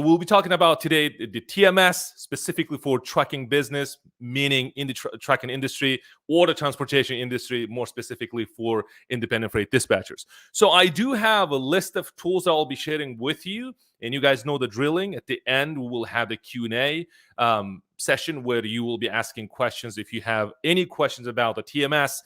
we'll be talking about today the TMS specifically for trucking business, meaning in the trucking industry, or the transportation industry, more specifically for independent freight dispatchers. So I do have a list of tools that I'll be sharing with you, and you guys know the drilling. At the end, we will have the Q&A session where you will be asking questions. If you have any questions about the TMS,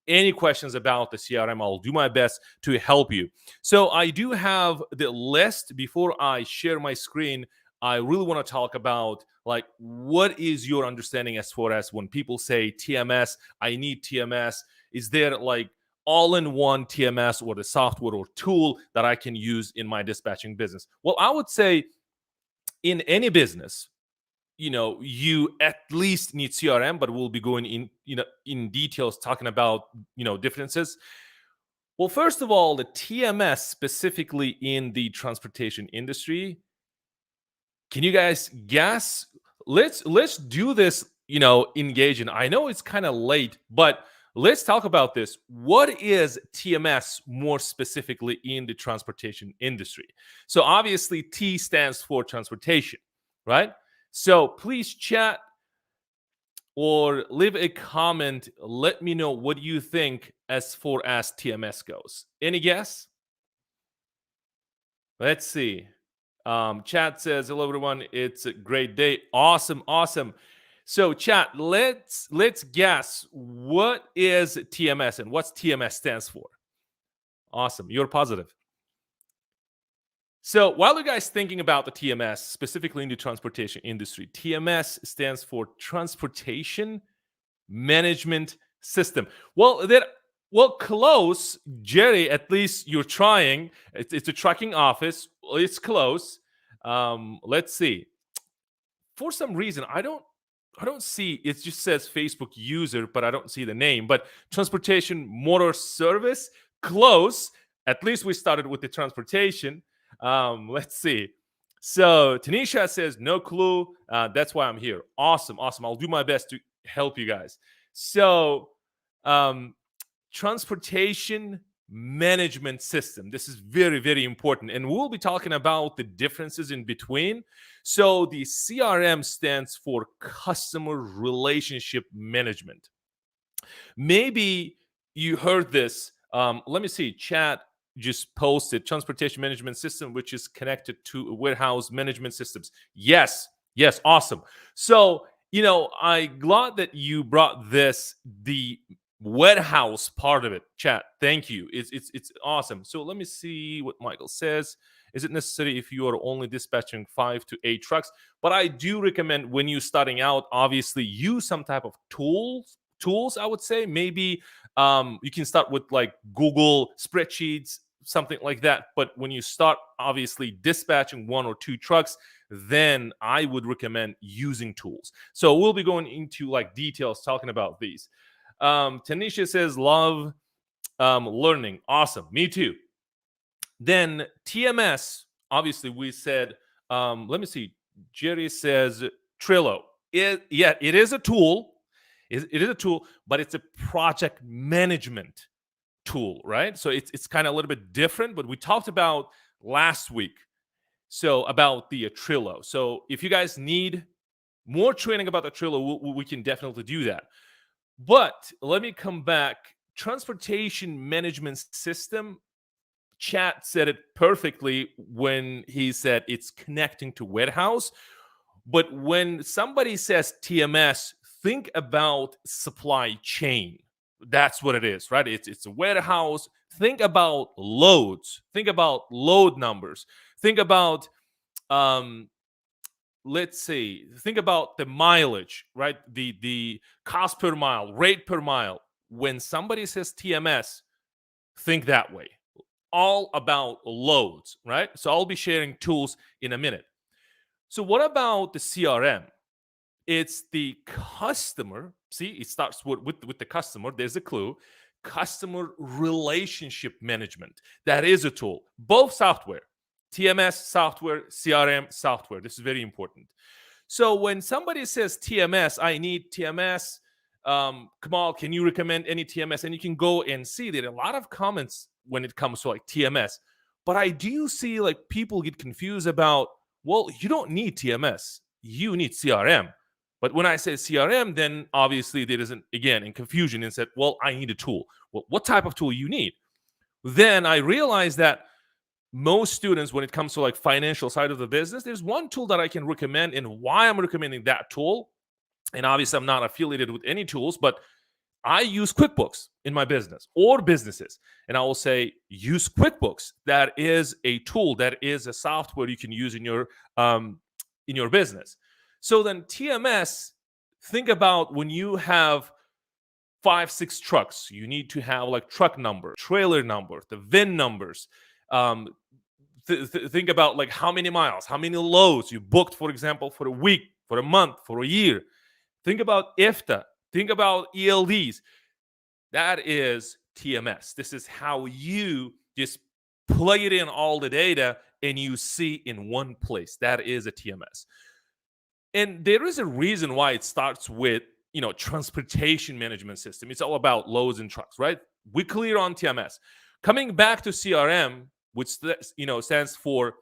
any questions about the CRM, I'll do my best to help you. So I do have the list. Before I share my screen, I really want to talk about like what is your understanding as far as when people say TMS, I need TMS. Is there like all-in-one TMS or the software or tool that I can use in my dispatching business? Well, I would say in any business, you at least need CRM, but we'll be going in details talking about, differences. Well, first of all, the TMS specifically in the transportation industry, can you guys guess? Let's do this, engaging. I know it's kind of late, but let's talk about this. What is TMS more specifically in the transportation industry? So obviously T stands for transportation, right? So please chat or leave a comment. Let me know what you think as far as TMS goes. Any guess? Let's see. Chat says, hello, everyone. It's a great day. Awesome. So chat, let's guess what is TMS and what's TMS stands for. Awesome. You're positive. So while you guys thinking about the TMS, specifically in the transportation industry, TMS stands for Transportation Management System. Well, close, Jerry, at least you're trying. It's a trucking office. It's close. Let's see. For some reason, I don't see, it just says Facebook user, but I don't see the name. But Transportation Motor Service, close. At least we started with the transportation. Let's see. So Tanisha says, no clue. That's why I'm here. Awesome. I'll do my best to help you guys. So transportation management system. This is very, very important. And we'll be talking about the differences in between. So the CRM stands for Customer Relationship Management. Maybe you heard this. Let me see. Chat just posted transportation management system, which is connected to warehouse management systems. Yes, awesome. So, I'm glad that you brought the warehouse part of it, chat. Thank you. It's awesome. So let me see what Michael says. Is it necessary if you are only dispatching 5 to 8 trucks? But I do recommend when you're starting out, obviously use some type of tools, I would say. Maybe you can start with like Google spreadsheets, something like that. But when you start obviously dispatching 1 or 2 trucks, then I would recommend using tools. So we'll be going into like details talking about these. Tanisha says, love learning. Awesome. Me too. Then TMS, obviously we said, let me see. Jerry says Trello. It is a tool. It is a tool, but it's a project management tool, right? So it's kind of a little bit different, but we talked about last week. So about the Trello. So if you guys need more training about the Trello, we can definitely do that. But let me come back. Transportation management system. Chat said it perfectly when he said it's connecting to warehouse. But when somebody says TMS, think about supply chain. That's what it is, right? It's a warehouse. Think about loads. Think about load numbers. Think about let's see, think about the mileage, right? The cost per mile, rate per mile. When somebody says TMS, think that way. All about loads, right? So I'll be sharing tools in a minute. So what about the CRM? It's the customer. See, it starts with the customer. There's a clue. Customer relationship management. That is a tool. Both software. TMS software, CRM software. This is very important. So when somebody says TMS, I need TMS. Kamal, can you recommend any TMS? And you can go and see that a lot of comments when it comes to like TMS. But I do see like people get confused about Well, you don't need TMS. You need CRM. But when I say CRM, then obviously there isn't, again, in confusion and said, well, I need a tool. Well, what type of tool you need? Then I realized that most students, when it comes to like financial side of the business, there's one tool that I can recommend, and why I'm recommending that tool. And obviously, I'm not affiliated with any tools, but I use QuickBooks in my business or businesses. And I will say, use QuickBooks. That is a tool, that is a software you can use in your business. So then TMS, think about when you have 5-6 trucks, you need to have like truck number, trailer number, the VIN numbers. Um, think about like how many miles, how many loads you booked, for example, for a week, for a month, for a year. Think about IFTA. Think about ELDs. That is TMS. This is how you just plug it in all the data and you see in one place. That is a TMS. And there is a reason why it starts with, transportation management system. It's all about loads and trucks, right? We're clear on TMS. Coming back to CRM, which stands for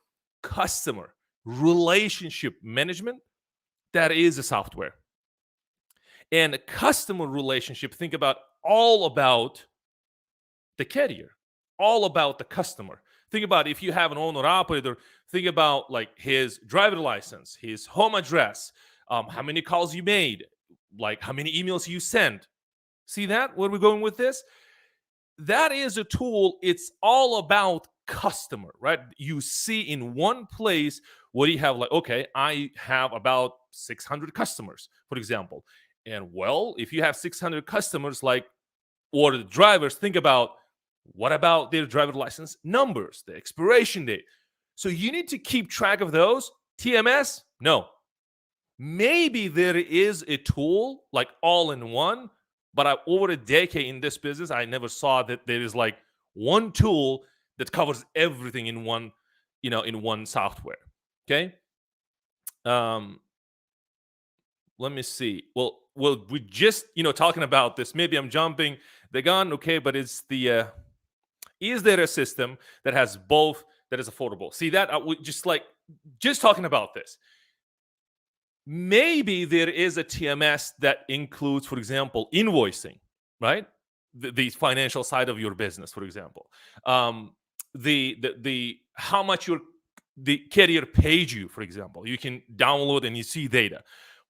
customer relationship management, that is a software. And customer relationship, think about all about the carrier, all about the customer. Think about if you have an owner operator, think about like his driver license, his home address, how many calls you made, like how many emails you sent. See that, where we're going with this? That is a tool. It's all about customer, right? You see in one place what you have, like, okay, I have about 600 customers, for example. And well, if you have 600 customers, like, or the drivers, think about what about their driver license numbers, the expiration date. So you need to keep track of those. TMS, no. Maybe there is a tool like all in one, but over a decade in this business, I never saw that there is like one tool that covers everything in one, in one software. Okay. Let me see. Well, we just, talking about this. Maybe I'm jumping the gun. Okay. But it's the, is there a system that has both that is affordable? See that? Just talking about this. Maybe there is a TMS that includes, for example, invoicing, right? The financial side of your business, for example. The how much the carrier paid you, for example. You can download and you see data.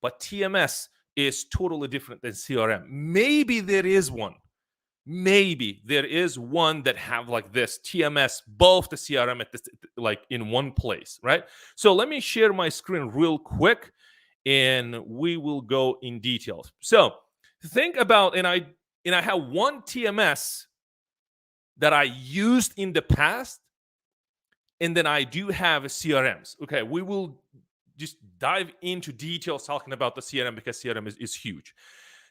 But TMS is totally different than CRM. Maybe there is one. Maybe there is one that have like this TMS, both the CRM at this, like in one place, right? So let me share my screen real quick, and we will go in details. So think about, and I have one TMS that I used in the past, and then I do have a CRMs. Okay, we will just dive into details talking about the CRM because CRM is huge.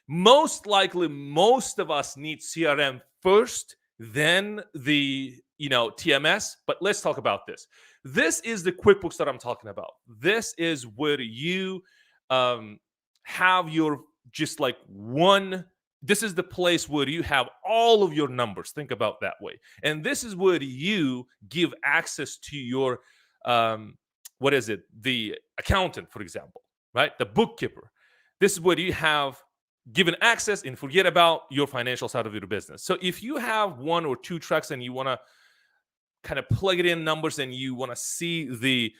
Most likely, most of us need CRM first, then the TMS. But let's talk about this. This is the QuickBooks that I'm talking about. This is where you have your just like one. This is the place where you have all of your numbers. Think about that way. And this is where you give access to your the accountant, for example, right? The bookkeeper. This is where you have given access and forget about your financial side of your business. So if you have 1 or 2 trucks and you want to kind of plug it in numbers and you want to see the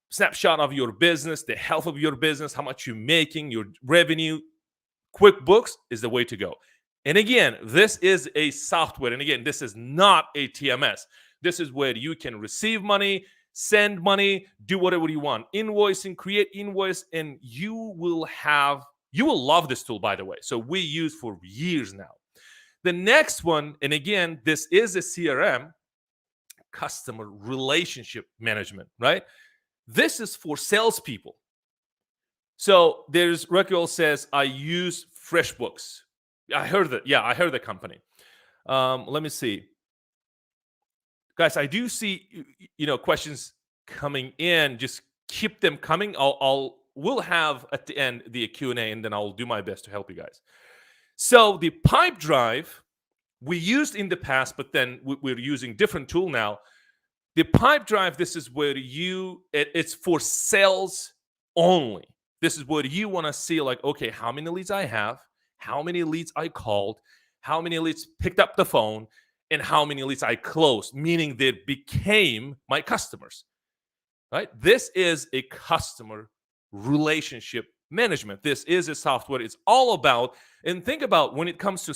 snapshot of your business, the health of your business, how much you're making, your revenue, QuickBooks is the way to go. And again, this is a software. And again, this is not a TMS. This is where you can receive money, send money, do whatever you want. Invoicing, create invoice, and you will love this tool, by the way. So we use for years now. The next one, and again, this is a CRM, customer relationship management, right? This is for salespeople. So there's Rucon says, I use FreshBooks. I heard that. Yeah, I heard the company. Let me see. Guys, I do see questions coming in. Just keep them coming. We'll have at the end the Q&A, and then I'll do my best to help you guys. So the pipe drive we used in the past, but then we're using different tool now. The pipe drive, this is where it's for sales only. This is where you want to see, like, okay, how many leads I have, how many leads I called, how many leads picked up the phone, and how many leads I closed, meaning they became my customers, right? This is a customer relationship management. This is a software. It's all about, and think about when it comes to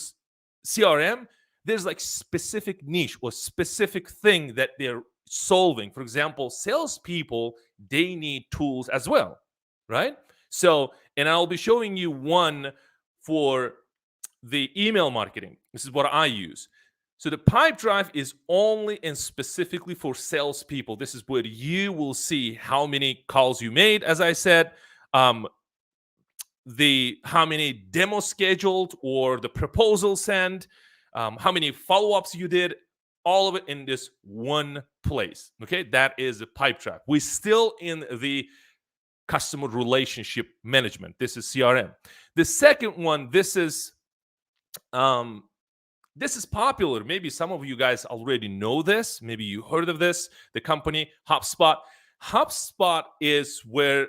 CRM, there's like specific niche or specific thing that they're solving. For example, salespeople, they need tools as well, right? So, and I'll be showing you one for the email marketing. This is what I use. So the pipe drive is only and specifically for salespeople. This is where you will see how many calls you made, as I said, how many demos scheduled or the proposal sent, how many follow-ups you did, all of it in this one place. Okay, that is a pipe drive. We're still in the customer relationship management. This is CRM. The second one, this is popular. Maybe some of you guys already know this. Maybe you heard of this. The company HubSpot. HubSpot is where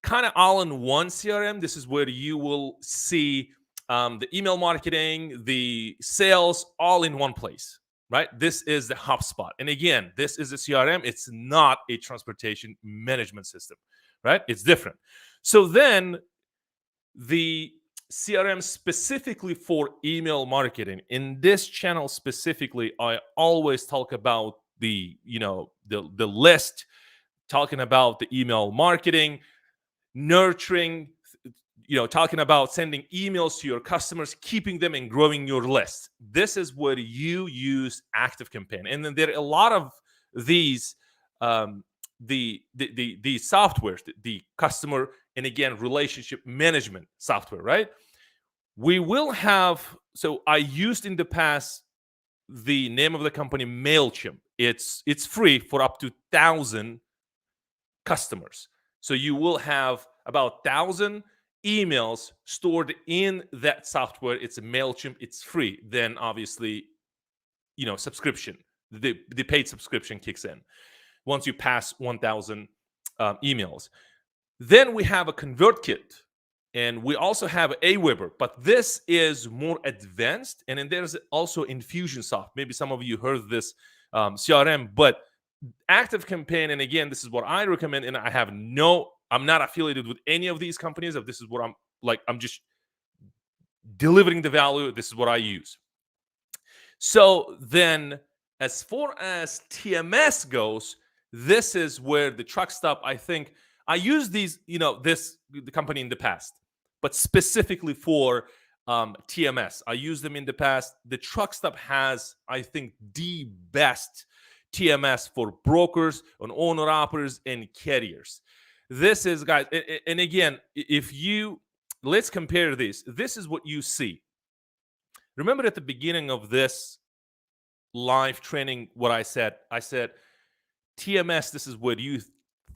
kind of all-in-one CRM. This is where you will see the email marketing, the sales, all in one place, right? This is the HubSpot. And again, this is a CRM. It's not a transportation management system, right? It's different. So then the CRM specifically for email marketing, in this channel specifically, I always talk about the list, talking about the email marketing, nurturing, talking about sending emails to your customers, keeping them and growing your list. This is where you use ActiveCampaign. And then there are a lot of these the softwares, the customer and again relationship management software, right? We will have, so I used in the past the name of the company MailChimp. It's free for up to 1,000 customers. So you will have about 1,000 emails stored in that software. It's a MailChimp. It's free. Then obviously, subscription, the paid subscription kicks in once you pass 1,000 emails. Then we have a ConvertKit, and we also have Aweber, but this is more advanced. And then there's also Infusionsoft. Maybe some of you heard this CRM, but ActiveCampaign, and again, this is what I recommend, and I'm not affiliated with any of these companies. This is what I'm just delivering the value. This is what I use. So then, as far as TMS goes, this is where the truck stop, I think, I use these, the company in the past, but specifically for TMS. I used them in the past. The truck stop has, I think, the best TMS for brokers and owner-operators and carriers. This is, guys, and again, let's compare this. This is what you see. Remember at the beginning of this live training, what I said? I said, TMS, this is what you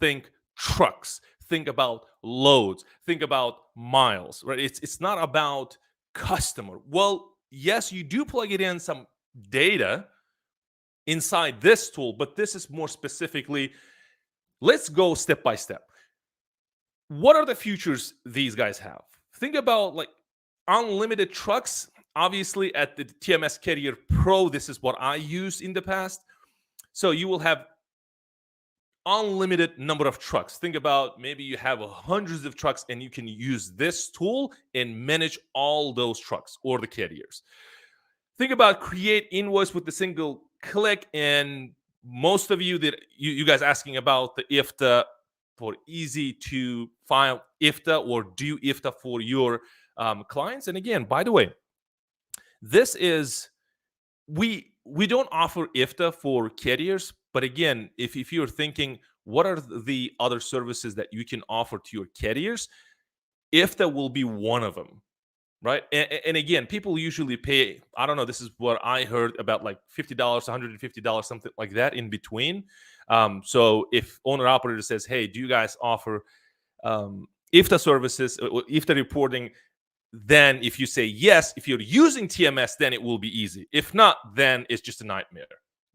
think trucks, think about loads, think about miles, right? It's not about customer. Well, yes, you do plug it in some data inside this tool, but this is more specifically, let's go step by step. What are the features these guys have? Think about like unlimited trucks. Obviously at the TMS Carrier Pro, this is what I used in the past. So you will have unlimited number of trucks. Think about maybe you have hundreds of trucks and you can use this tool and manage all those trucks or the carriers. Think about create invoice with a single click, and most of you that you guys asking about the IFTA, for easy to file IFTA or do IFTA for your clients. And again, by the way, this is we don't offer IFTA for carriers, but again, if you're thinking what are the other services that you can offer to your carriers, IFTA will be one of them. Right. And again, people usually pay, I don't know, this is what I heard, about like $50, $150, something like that in between. So if owner operator says, hey, do you guys offer IFTA services, IFTA reporting? Then if you say yes, if you're using TMS, then it will be easy. If not, then it's just a nightmare.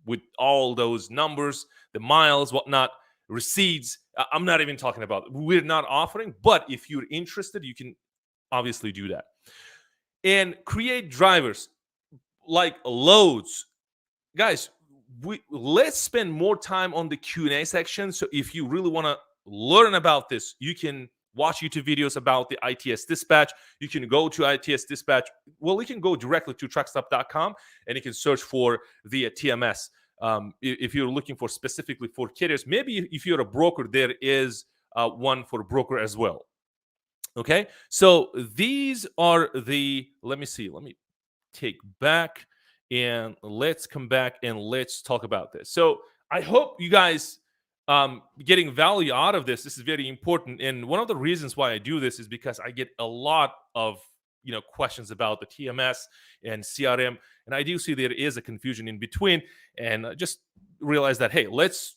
with all those numbers, the miles, whatnot, receipts. I'm not even talking about it. We're not offering, but if you're interested, you can obviously do that. And create drivers like loads. Guys, let's spend more time on the Q&A section. So if you really want to learn about this, you can watch YouTube videos about the ITS dispatch. You can go to ITS dispatch. Well, you can go directly to truckstop.com and you can search for the TMS. If you're looking for specifically for carriers, maybe if you're a broker, there is one for broker as well. Okay, so these are the, let me take back and let's come back and let's talk about this. So I hope you guys getting value out of this. This is very important, and one of the reasons why I do this is because I get a lot of questions about the TMS and CRM, and I do see there is a confusion in between, and just realize that, hey, let's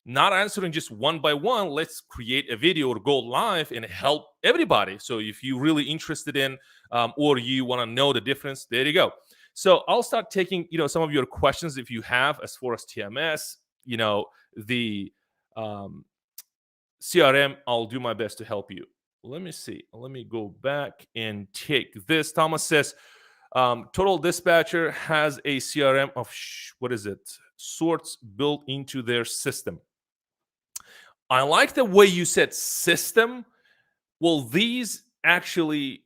not answering just one by one. Let's create a video or go live and help everybody. So if you're really interested in or you want to know the difference, there you go. So I'll start taking some of your questions if you have as far as TMS, the CRM. I'll do my best to help you. Let me see. Let me go back and take this. Thomas says, Total Dispatcher has a CRM of sorts built into their system. I like the way you said system. Well, these actually,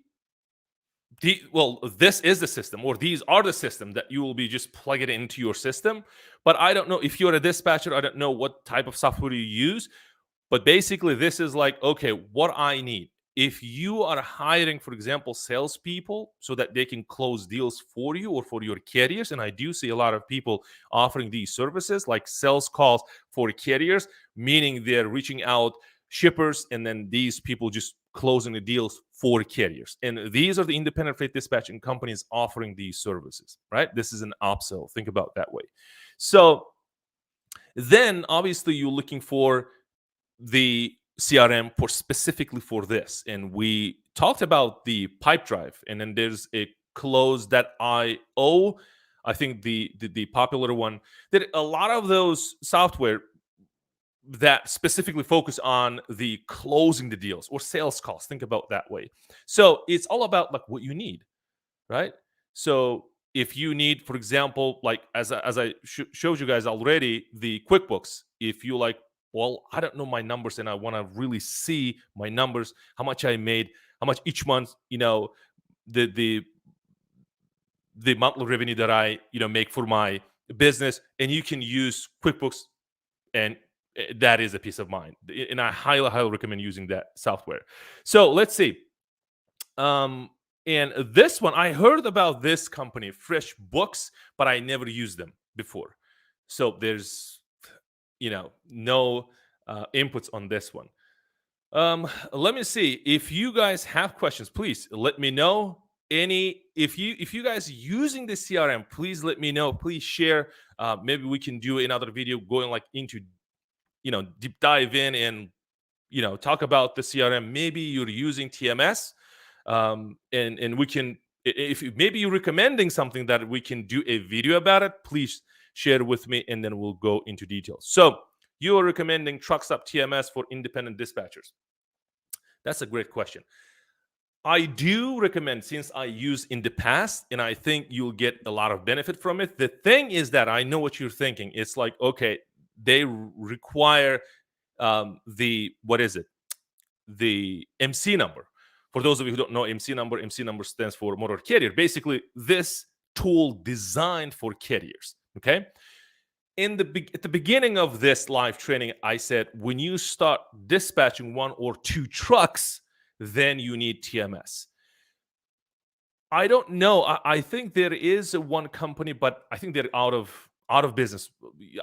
this is the system, or these are the system that you will be just plug it into your system. But I don't know if you're a dispatcher. I don't know what type of software you use. But basically, this is like, okay, what I need. If you are hiring, for example, salespeople so that they can close deals for you or for your carriers, and I do see a lot of people offering these services like sales calls for carriers, meaning they're reaching out shippers and then these people just closing the deals for carriers. And these are the independent freight dispatching companies offering these services, right? This is an upsell. Think about it that way. So then obviously you're looking for the CRM for specifically for this. And we talked about the pipe drive, and then there's a close.io. I think the popular one. There are a lot of those software that specifically focus on the closing the deals or sales calls. Think about that way. So it's all about like what you need, right? So if you need, for example, like as I showed you guys already, the QuickBooks, if you like, well, I don't know my numbers and I want to really see my numbers, how much I made, how much each month, the monthly revenue that I, make for my business, and you can use QuickBooks, and that is a peace of mind. And I highly, highly recommend using that software. So let's see. And this one, I heard about this company, FreshBooks, but I never used them before. So there's no inputs on this one. Let me see. If you guys have questions, please let me know. If you guys using the CRM, please let me know. Please share. Maybe we can do another video going like into deep dive in and talk about the CRM. Maybe you're using TMS, and we can, if maybe you're recommending something that we can do a video about it, please share with me, and then we'll go into details. So you are recommending Truckstop TMS for independent dispatchers. That's a great question. I do recommend, since I used in the past, and I think you'll get a lot of benefit from it. The thing is that I know what you're thinking. It's like, okay, they require the MC number. For those of you who don't know MC number stands for motor carrier. Basically, this tool designed for carriers. Okay. At the beginning of this live training, I said, when you start dispatching 1 or 2 trucks, then you need TMS. I don't know. I think there is one company, but I think they're out of business.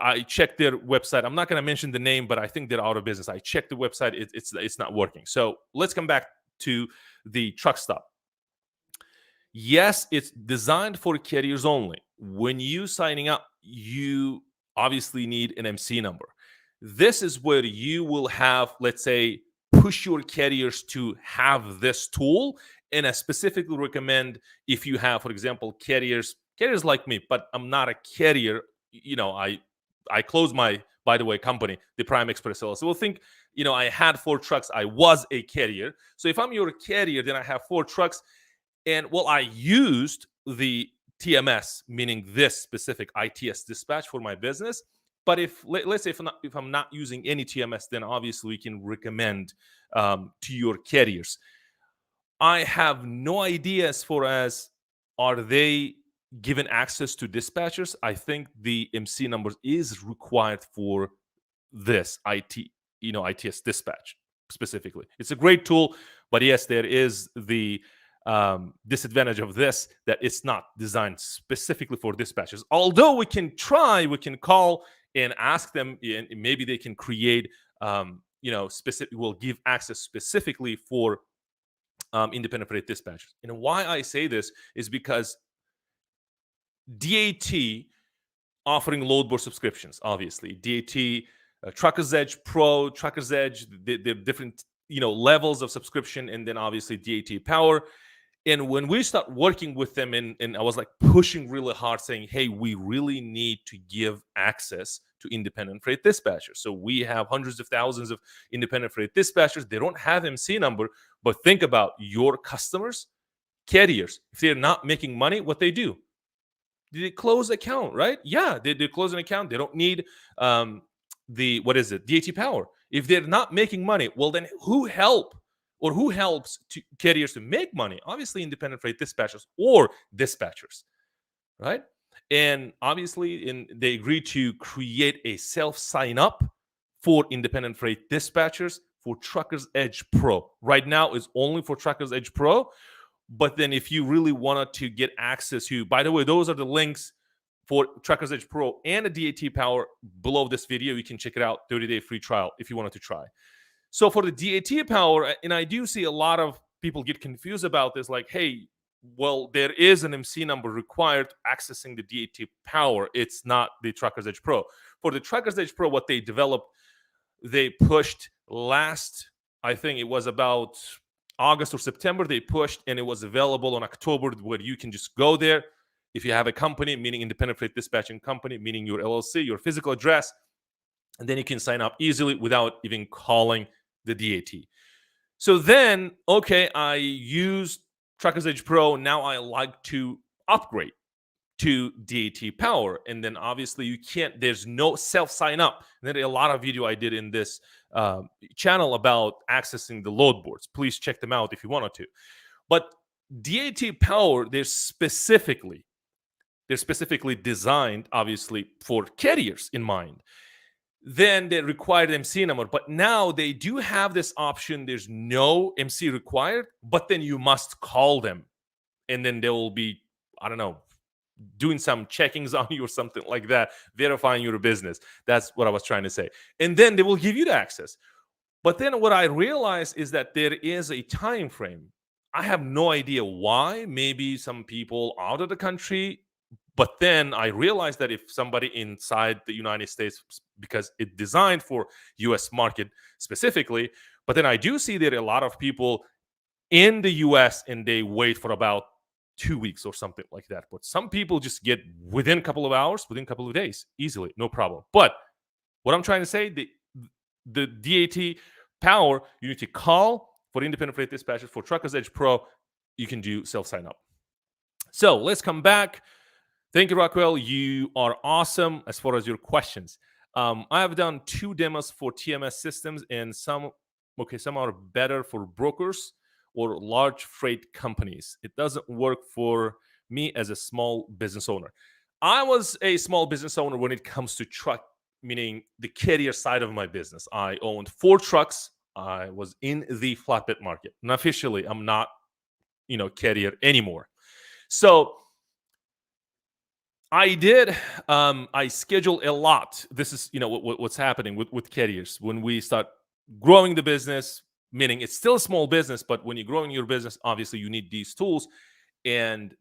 I checked their website. I'm not going to mention the name, but I think they're out of business. I checked the website. It's not working. So let's come back to the truck stop. Yes, it's designed for carriers only. When you signing up, you obviously need an MC number. This is where you will have, let's say, push your carriers to have this tool. And I specifically recommend if you have, for example, carriers like me, but I'm not a carrier. I closed my, by the way, company, the Prime Express LLC. We'll think, I had 4 trucks. I was a carrier. So if I'm your carrier, then I have 4 trucks. And well, I used the TMS, meaning this specific ITS dispatch for my business. But let's say if I'm not using any TMS, then obviously we can recommend to your carriers. I have no idea as far as, are they given access to dispatchers. I think the MC numbers is required for this ITS dispatch specifically. It's a great tool, but yes, there is the disadvantage of this, that it's not designed specifically for dispatchers. Although we can call and ask them, and maybe they can create, will give access specifically for independent freight dispatchers. And why I say this is because DAT offering load board subscriptions, obviously. DAT, Truckers Edge Pro, Truckers Edge, the different levels of subscription, and then obviously DAT Power. And when we start working with them, and I was like pushing really hard, saying, hey, we really need to give access to independent freight dispatchers. So we have hundreds of thousands of independent freight dispatchers. They don't have MC number, but think about your customers, carriers. If they're not making money, what they do? They close account, right? Yeah, they close an account. They don't need DAT Power. If they're not making money, well, then who helps to carriers to make money? Obviously, independent freight dispatchers or dispatchers, right? And obviously, they agreed to create a self-sign up for independent freight dispatchers for Truckers Edge Pro. Right now, it's only for Truckers Edge Pro. But then if you really wanted to get access to, by the way, those are the links for Truckers Edge Pro and a DAT Power below this video. You can check it out, 30-day free trial if you wanted to try. So for the DAT Power, and I do see a lot of people get confused about this, like, hey, well, there is an MC number required accessing the DAT Power. It's not the Truckers Edge Pro. For the Truckers Edge Pro, what they developed, they pushed last, I think it was about August or September, they pushed, and it was available on October, where you can just go there. If you have a company, meaning independent freight dispatching company, meaning your LLC, your physical address, and then you can sign up easily without even calling the DAT. So then, okay, I use Truckers Edge Pro. Now I like to upgrade to DAT Power. And then obviously you can't, there's no self-sign up. And then a lot of video I did in this channel about accessing the load boards. Please check them out if you wanted to. But DAT Power, they're specifically designed, obviously, for carriers in mind. Then they required MC number, but now they do have this option. There's no MC required, but then you must call them, and then they will be, I don't know, doing some checkings on you or something like that, verifying your business. That's what I was trying to say. And then they will give you the access. But then what I realized is that there is a time frame. I have no idea why. Maybe some people out of the country. But then I realized that if somebody inside the United States, because it's designed for US market specifically, but then I do see that a lot of people in the US, and they wait for about 2 weeks or something like that. But some people just get within a couple of hours, within a couple of days, easily, no problem. But what I'm trying to say, the DAT Power, you need to call for independent freight dispatchers. For Truckers Edge Pro, you can do self-sign up. So let's come back. Thank you, Rockwell. You are awesome as far as your questions. I have done 2 demos for TMS systems, and some are better for brokers or large freight companies. It doesn't work for me as a small business owner. I was a small business owner when it comes to truck, meaning the carrier side of my business. I owned 4 trucks. I was in the flatbed market. And officially, I'm not, carrier anymore. So I did. I schedule a lot. This is, what's happening with carriers when we start growing the business. Meaning it's still a small business, but when you're growing your business, obviously you need these tools. And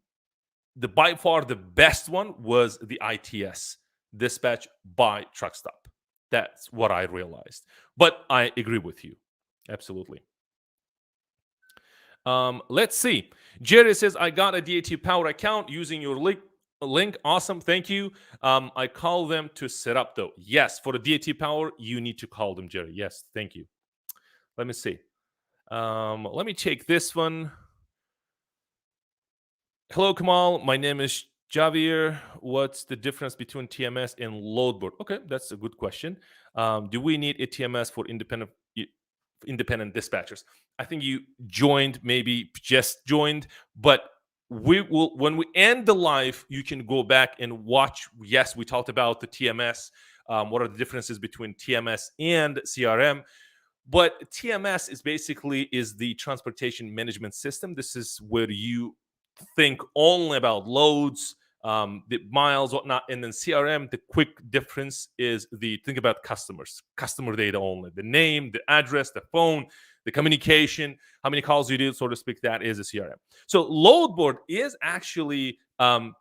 by far the best one was the ITS dispatch by truck stop. That's what I realized. But I agree with you. Absolutely. Let's see. Jerry says, I got a DAT Power account using your link. Link, awesome. Thank you. I call them to set up though. Yes, for the DAT power, you need to call them, Jerry. Yes, thank you. Let me see. Let me take this one. Hello, Kamal. My name is Javier. What's the difference between TMS and load board? Okay, that's a good question. Do we need a TMS for independent dispatchers? I think you joined, maybe just joined, but we will when we end the live, you can go back and watch. Yes, we talked about the TMS. What are the differences between TMS and CRM? But TMS is basically is the transportation management system. This is where you think only about loads, the miles, whatnot, and then CRM. The quick difference is the think about customers, customer data only, the name, the address, the phone, the communication, how many calls you did, so to speak. That is a CRM. So load board is actually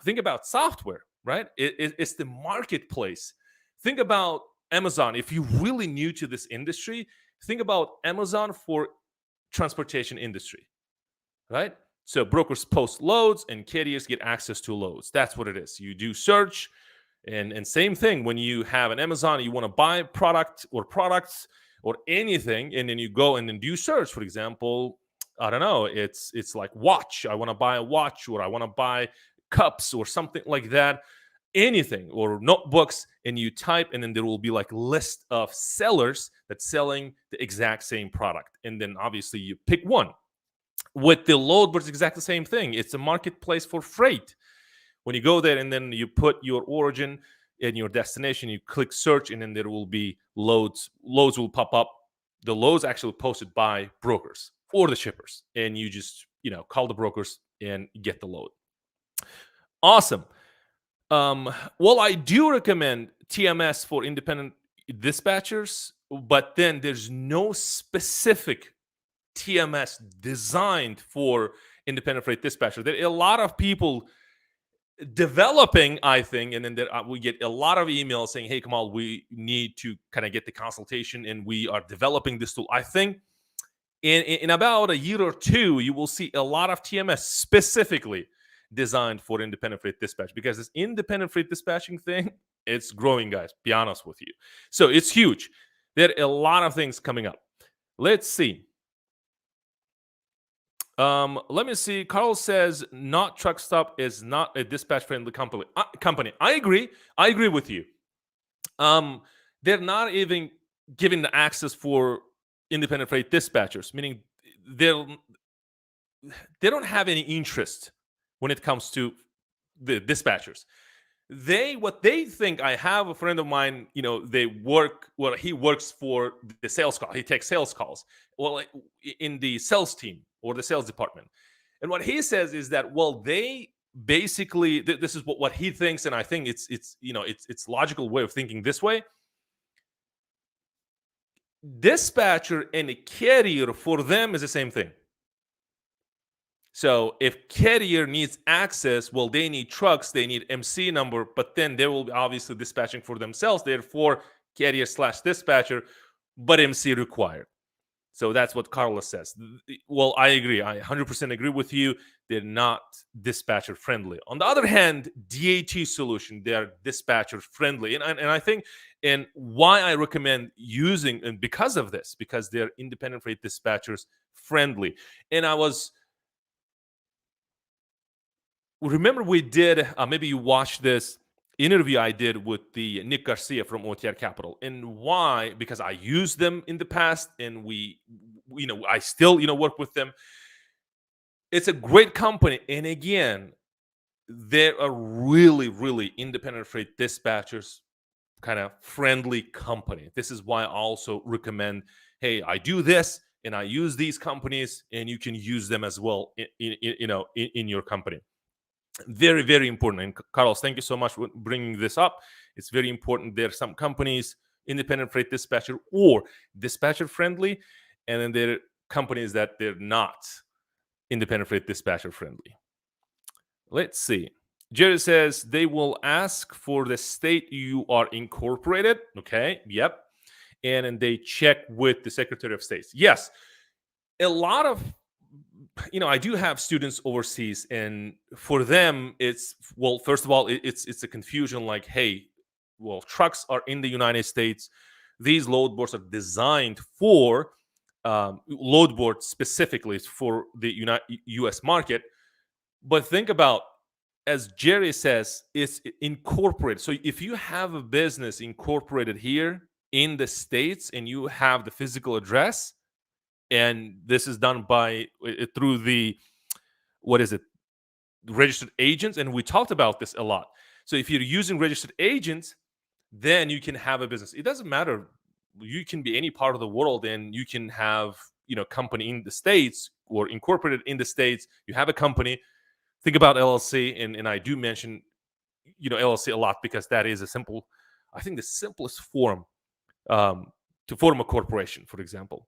think about software, right? It's the marketplace. Think about Amazon. If you're really new to this industry, think about Amazon for transportation industry, right? So brokers post loads and carriers get access to loads. That's what it is. You do search, and same thing when you have an Amazon, you want to buy product or products or anything, and then you go and then do search. For example, I don't know, it's like watch. I want to buy a watch, or I want to buy cups or something like that. Anything or notebooks, and you type, and then there will be like list of sellers that's selling the exact same product, and then obviously you pick one. With the load board, it's exactly the same thing. It's a marketplace for freight. When you go there and then you put your origin and your destination, you click search, and then there will be loads. Loads will pop up. The loads actually posted by brokers or the shippers, and you just call the brokers and get the load. Awesome. Well, I do recommend TMS for independent dispatchers, but then there's no specific TMS designed for independent freight dispatcher. There are a lot of people developing, I think, and then we get a lot of emails saying, "Hey, Kamal, we need to kind of get the consultation, and we are developing this tool." I think in about a year or two, you will see a lot of TMS specifically designed for independent freight dispatch, because this independent freight dispatching thing, it's growing, guys. Be honest with you. So it's huge. There are a lot of things coming up. Let's see. Let me see. Carl says not truck stop is not a dispatch friendly company. I agree. I agree with you. They're not even giving the access for independent freight dispatchers, meaning they don't have any interest when it comes to the dispatchers. What they think, I have a friend of mine, he works for the sales call. He takes sales calls, in the sales team or the sales department. And what he says is that, they basically, this is what he thinks. And I think it's logical way of thinking this way. Dispatcher and a carrier for them is the same thing. So if carrier needs access, they need trucks, they need MC number, but then they will be obviously dispatching for themselves. Therefore, carrier/dispatcher, but MC required. So that's what Carlos says. Well, I agree. I 100% agree with you. They're not dispatcher friendly. On the other hand, DAT solution, they are dispatcher friendly. And I think, and why I recommend using, and because of this, because they're independent freight dispatchers friendly. And remember we did, maybe you watched this interview I did with the Nick Garcia from OTR Capital. And why? Because I used them in the past, and I still, work with them. It's a great company. And again, they're a really, really independent freight dispatchers kind of friendly company. This is why I also recommend, hey, I do this and I use these companies, and you can use them as well in your company. Very, very important. And Carlos, thank you so much for bringing this up. It's very important. There are some companies, independent freight dispatcher or dispatcher friendly, and then there are companies that they're not independent freight dispatcher friendly. Let's see. Jerry says they will ask for the state you are incorporated. Okay. Yep. And then they check with the Secretary of State. Yes. A lot of I do have students overseas, and for them, it's, well, first of all, it's a confusion like, hey, well, trucks are in the United States. These load boards are designed for load board specifically for the U.S. market. But think about, as Jerry says, it's incorporated. So if you have a business incorporated here in the States and you have the physical address, and this is done by through the, what is it, registered agents, and we talked about this a lot. So if you're using registered agents, then you can have a business. It doesn't matter, you can be any part of the world and you can have, company in the States or incorporated in the States. You have a company. Think about LLC, and I do mention LLC a lot because that is I think the simplest form to form a corporation, for example.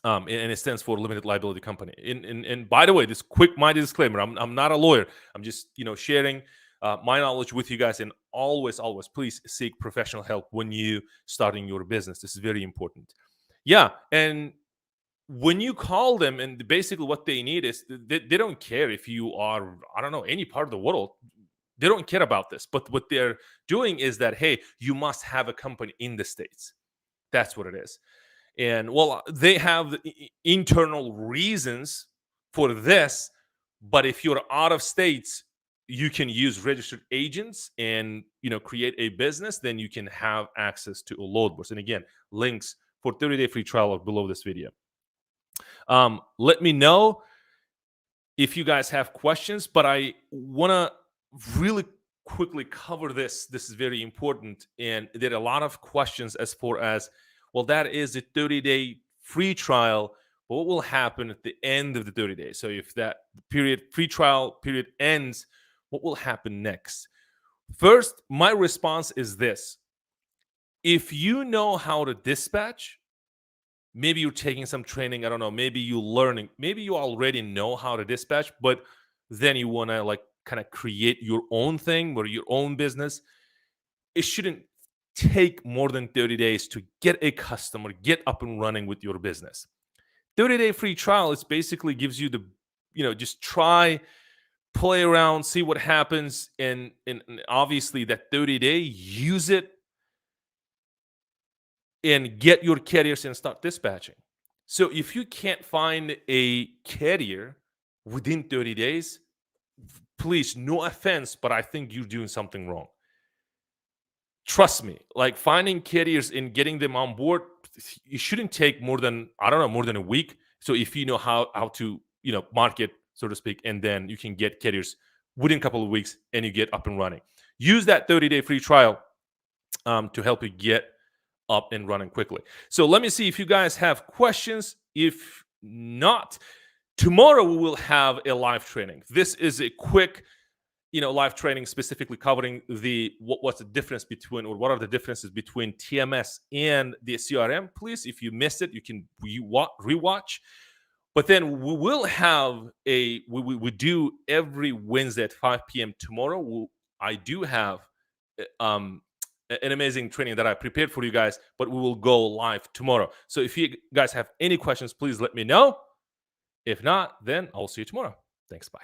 And it stands for limited liability company. And by the way, this quick mighty disclaimer: I'm not a lawyer. I'm just sharing my knowledge with you guys. And always, please seek professional help when you starting your business. This is very important. Yeah, and when you call them, and basically what they need is they don't care if you are, I don't know, any part of the world. They don't care about this. But what they're doing is that, hey, you must have a company in the States. That's what it is. And well, they have internal reasons for this, but if you're out of states, you can use registered agents and create a business. Then you can have access to a load board. And again, links for 30-day free trial are below this video. Let me know if you guys have questions, but I want to really quickly cover this. This is very important, and there are a lot of questions as far as, well, that is a 30-day free trial, but what will happen at the end of the 30 days? So if that free trial period ends, what will happen next? First, my response is this. If you know how to dispatch, maybe you're taking some training, I don't know, maybe you're learning, maybe you already know how to dispatch, but then you want to kind of create your own thing or your own business. It shouldn't take more than 30 days to get a customer, get up and running with your business. 30-day free trial is basically gives you the, just try, play around, see what happens. And obviously that 30-day, use it and get your carriers and start dispatching. So if you can't find a carrier within 30 days, please, no offense, but I think you're doing something wrong. Trust me, finding carriers and getting them on board, it shouldn't take more than a week. So if you know how to, market, so to speak, and then you can get carriers within a couple of weeks and you get up and running. Use that 30-day free trial to help you get up and running quickly. So let me see if you guys have questions. If not, tomorrow we will have a live training. This is a quick live training specifically covering what's the difference between, or what are the differences between TMS and the CRM. Please, if you missed it, you can rewatch. But then we will have we do every Wednesday at 5 p.m. tomorrow. I do have an amazing training that I prepared for you guys, but we will go live tomorrow. So if you guys have any questions, please let me know. If not, then I'll see you tomorrow. Thanks. Bye.